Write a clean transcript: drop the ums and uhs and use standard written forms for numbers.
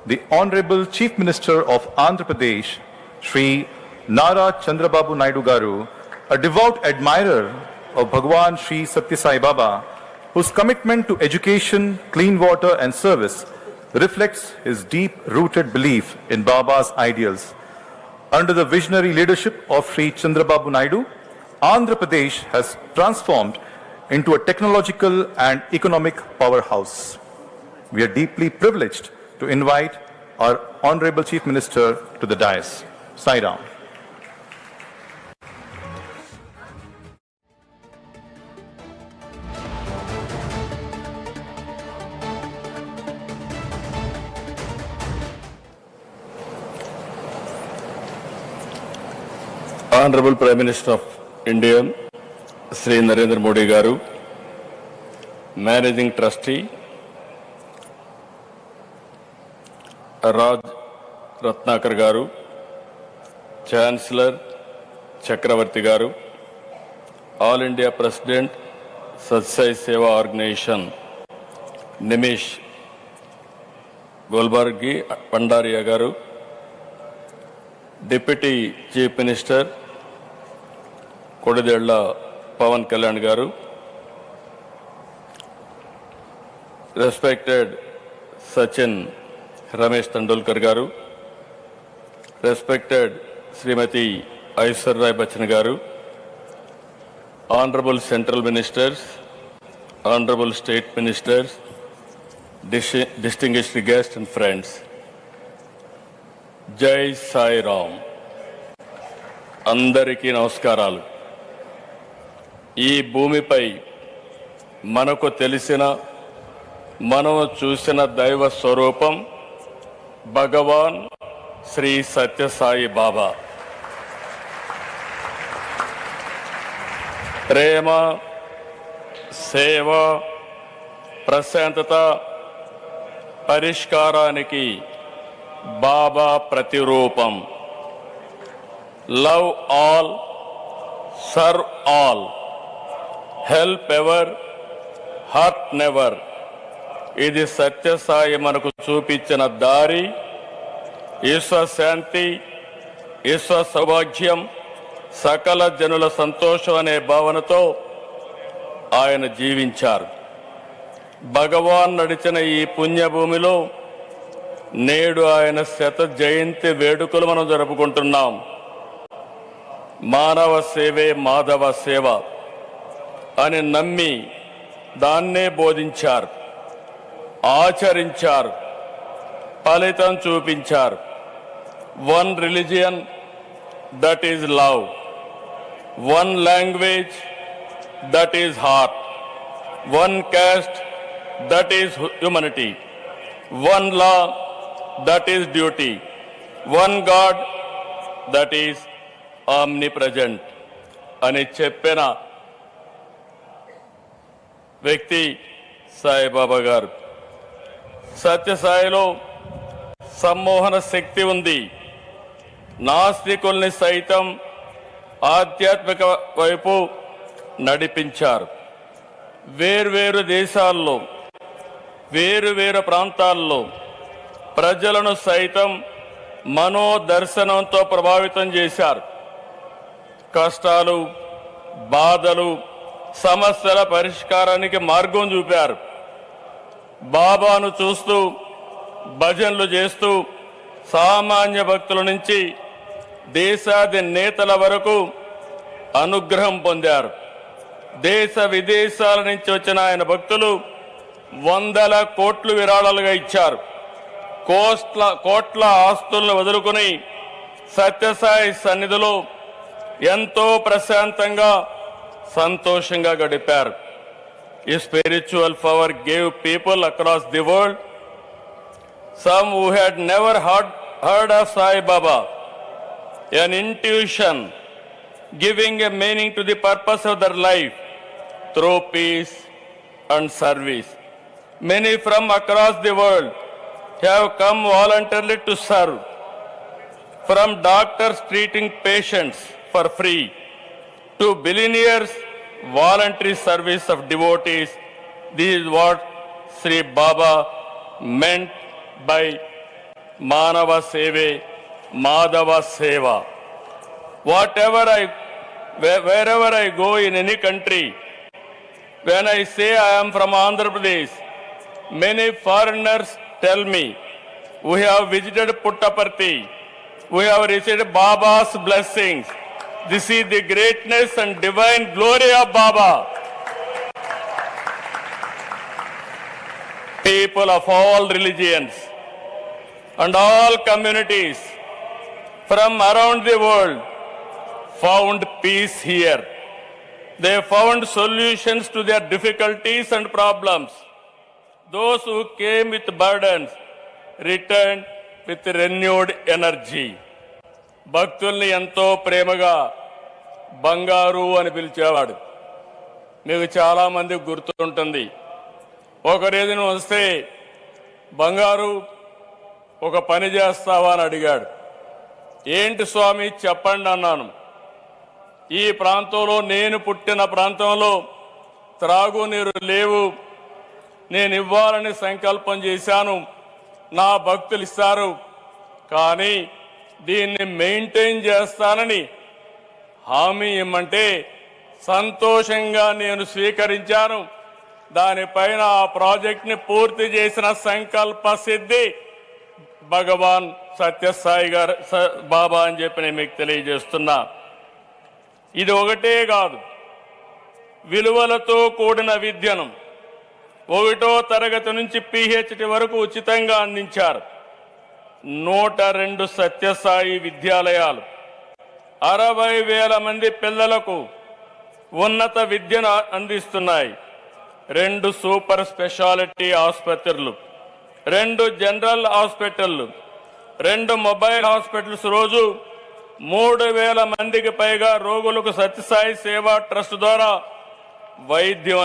the Honorable Chief Minister of Andhra Pradesh, Sri Nara Chandrababu Naidu Garu, a devout admirer of Bhagwan Sri Satya Sai Baba, whose commitment to education, clean water and service reflects his deep-rooted belief in Baba's ideals. Under the visionary leadership of Sri Chandrababu Naidu, Andhra Pradesh has transformed into a technological and economic powerhouse. We are deeply privileged to invite our Honorable Chief Minister to the dais. Sai Ram. Honorable Prime Minister of India, Sri Narendra Modi Garu, Managing Trustee, Raj Ratnakar Garu, Chancellor Chakravarti Garu, All India President, Satsai Seva Organization, Nimish Golbargi Pandaria Garu, Deputy Chief Minister, Kodidella Pawan Kalyan Garu, respected Sachin Ramesh Tendulkar Garu, respected Srimati Aishwarya Rai Bachchan Garu, Honorable Central Ministers, Honorable State Ministers, distinguished guests and friends, Jai Sai Ram. అందరికీ నమస్కారాలు. ఈ భూమిపై మనకు తెలిసిన మనం చూసిన దైవ స్వరూపం భగవాన్ శ్రీ సత్యసాయి బాబా. ప్రేమ, సేవ, ప్రశాంతత, పరిష్కారానికి బాబా ప్రతిరూపం. Love all, serve all, help ever, hurt never. ఇది సత్యసాయి మనకు చూపించిన దారి. ఈశ్వశాంతి, ఈశ్వ సౌభాగ్యం, సకల జనుల సంతోషం అనే భావనతో ఆయన జీవించారు. భగవాన్ నడిచిన ఈ పుణ్యభూమిలో నేడు ఆయన శత జయంతి వేడుకలు మనం జరుపుకుంటున్నాం. మానవ సేవే మాధవ సేవ అని నమ్మి దాన్నే బోధించారు, ఆచరించారు, ఫలితం చూపించారు. One religion, that is love. One language, that is heart. One caste, that is humanity. One law, that is duty. One god, that is omnipresent అని చెప్పిన వ్యక్తి సాయిబాబా గారు. సత్యసాయిలో సమ్మోహన శక్తి ఉంది. నాస్తికుల్ని సైతం ఆధ్యాత్మిక వైపు నడిపించారు. వేర్వేరు దేశాల్లో, వేరువేరు ప్రాంతాల్లో ప్రజలను సైతం మనోదర్శనంతో ప్రభావితం చేశారు. కష్టాలు, బాధలు, సమస్యల పరిష్కారానికి మార్గం చూపారు. బాబాను చూస్తూ, భజనలు చేస్తూ సామాన్య భక్తుల నుంచి దేశాధినేతల వరకు అనుగ్రహం పొందారు. దేశ విదేశాల నుంచి వచ్చిన ఆయన భక్తులు వందల కోట్లు విరాళాలుగా ఇచ్చారు. కోట్ల ఆస్తులను వదులుకుని సత్యసాయి సన్నిధిలో ఎంతో ప్రశాంతంగా, సంతోషంగా గడిపారు. ఈ spiritual power gave people across the world, some who had never heard of Sai Baba, an intuition giving a meaning to the purpose of their life through peace and service. Many from across the world have come voluntarily to serve, from doctors treating patients for free to billionaires voluntary service of devotees. This is what Sri Baba meant by మానవ సేవే మాధవ సేవ. Wherever I go in any country, when I say I am from Andhra Pradesh, many foreigners tell me, we have visited Puttaparthi, we have received Baba's blessings. This is the greatness and divine glory of Baba. People of all religions and all communities from around the world found peace here. They found solutions to their difficulties and problems. Those who came with burdens returned with renewed energy. భక్తుల్ని ఎంతో ప్రేమగా బంగారు అని పిలిచేవాడు. మీకు చాలా మంది గుర్తుంటుంది. ఒక రోజున వస్తే బంగారు ఒక పని చేస్తావా అని అడిగాడు. ఏంటి స్వామి చెప్పండి అన్నాను. ఈ ప్రాంతంలో, నేను పుట్టిన ప్రాంతంలో త్రాగునీరు లేవు, నేను ఇవ్వాలని సంకల్పం చేశాను, నా భక్తులు ఇస్తారు, కానీ దీన్ని మెయింటైన్ చేస్తానని హామీ ఇమ్మంటే సంతోషంగా నేను స్వీకరించాను. దానిపైన ఆ ప్రాజెక్ట్ని పూర్తి చేసిన సంకల్ప సిద్ధి భగవాన్ సత్యసాయి గారు బాబా అని చెప్పి నేను మీకు తెలియజేస్తున్నా. ఇది ఒకటే కాదు, విలువలతో కూడిన విద్యను 1వ తరగతి నుంచి PhD వరకు ఉచితంగా అందించారు. 102 సత్యసాయి విద్యాలయాలు 60,000 మంది పిల్లలకు ఉన్నత విద్యను అందిస్తున్నాయి. 2 సూపర్ స్పెషాలిటీ ఆసుపత్రులు, 2 జనరల్ హాస్పిటళ్లు, 2 మొబైల్ హాస్పిటల్స్ రోజు 3,000 మందికి పైగా రోగులకు సత్యసాయి సేవా ట్రస్ట్ ద్వారా వైద్యం